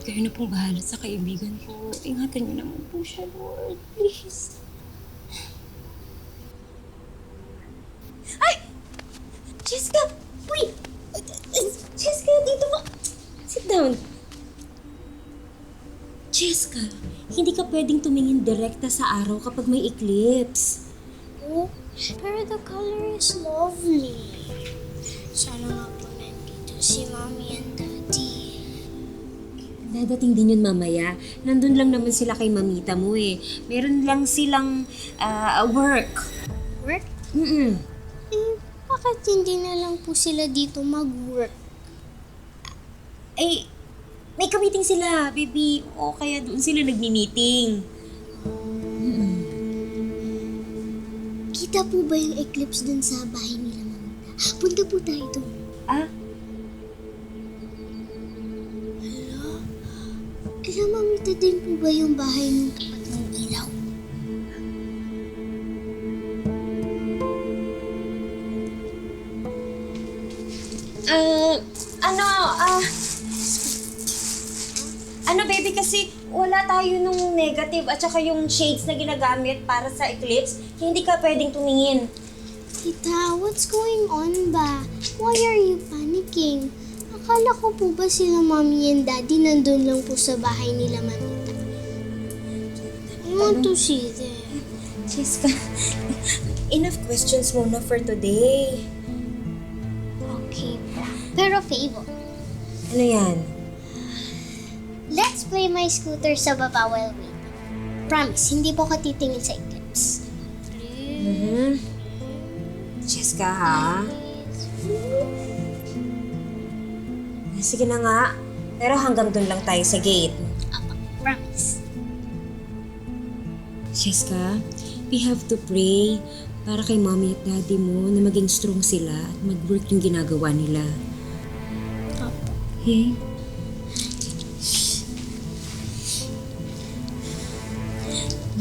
Lord, kayo na pong bahala sa kaibigan ko. Ingatan niyo naman po siya, Lord. Please. Ay! Jessica! Wait! Jessica, dito ba? Sit down. Jessica, hindi ka pwedeng tumingin direkta sa araw kapag may eclipse. Oh, pero the color is lovely. Sana nga po nandito si Mommy and Daddy. Dadating din yun mamaya. Nandun lang naman sila kay mamita mo eh. Meron lang silang work. Work? Mm-mm. Bakit hindi na lang po sila dito mag-work? Eh, may ka-meeting sila, baby. O kaya doon sila nagmi-meeting. Kita po ba yung eclipse dun sa bahay nila, Mamita? Punta po tayo dun. Ah? Kaya Mamita din po ba yung bahay ng tapat ng ilaw? Ano baby, kasi wala tayo nung negative at saka yung shades na ginagamit para sa eclipse. Hindi ka pwedeng tumingin. Tita, what's going on ba? Why are you panicking? Akala ko po ba sila Mommy and Daddy nandun lang po sa bahay nila, Mamita? I want to see them. Jessica, enough questions muna for today. Okay po. Pero favor, Ano yan? let's play my scooter sa baba while waiting. Promise, hindi po ko titingin sa eclipse. Jessica, ha? Sige na nga. Pero hanggang dun lang tayo sa gate. Apa, promise. Jessica, we have to pray para kay mommy at daddy mo na maging strong sila at mag-work yung ginagawa nila. Apa. Okay?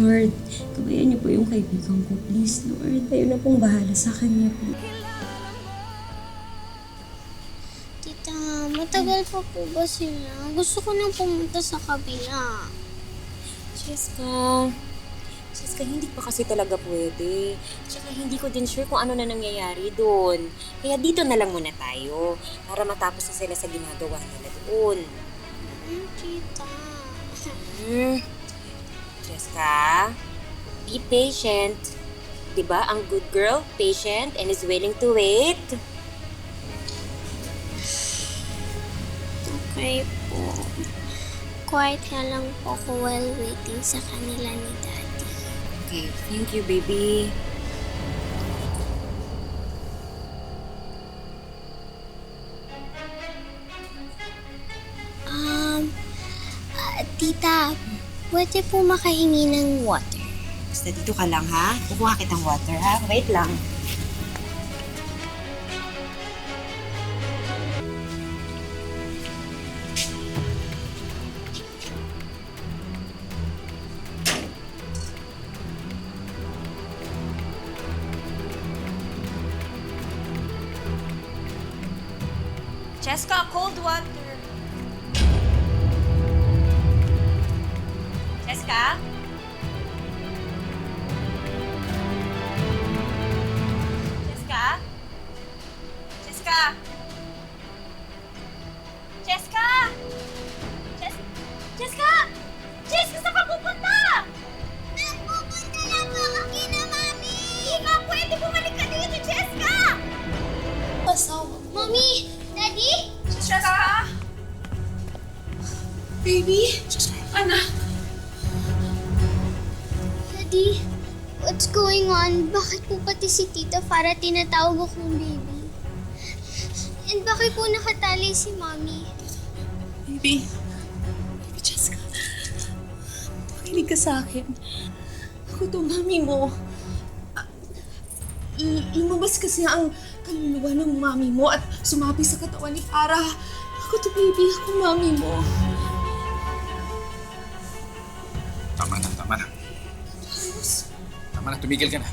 Lord, kabayan niyo po yung kaibigan ko. Please, Lord. Kayo na pong bahala sa kanya, please. Tita, matagal pa po ba sila? Gusto ko nang pumunta sa kabila. Jessica, hindi pa kasi talaga pwede. Tsaka hindi ko din sure kung ano na nangyayari doon. Kaya dito na lang muna tayo para matapos na sila sa ginagawa nila doon. Tita. Jessica, be patient. Diba ang good girl, patient, and is willing to wait? Okay po. Quiet na lang po ako while waiting sa kanila ni Daddy. Okay, thank you, baby. Tita, pwede po makahingi ng water. Basta dito ka lang, ha? Kukuha kitang water, ha? Wait lang. Jessica, cold water. Jessica? Jessica? Jessica? Jessica? Jessica? Jessica, saan ka pupunta? Pupunta lang po ako kina Mami! Hindi nga pwede bumalik ka dito, Jessica! Mami! Daddy? Jessica? Baby? Anak? Daddy, what's going on? Bakit po pati si Tita para tinatawag akong baby? And bakit po nakatali si Mommy? Baby, Jessica, makinig ka sa akin. Ako to, mami mo. Lumabas kasi ang kaluluwa ng mami mo at sumabi sa katawan ni Farah. Ako to, baby. Ako, mami mo. Tama na. Tama na, tumigil ka na.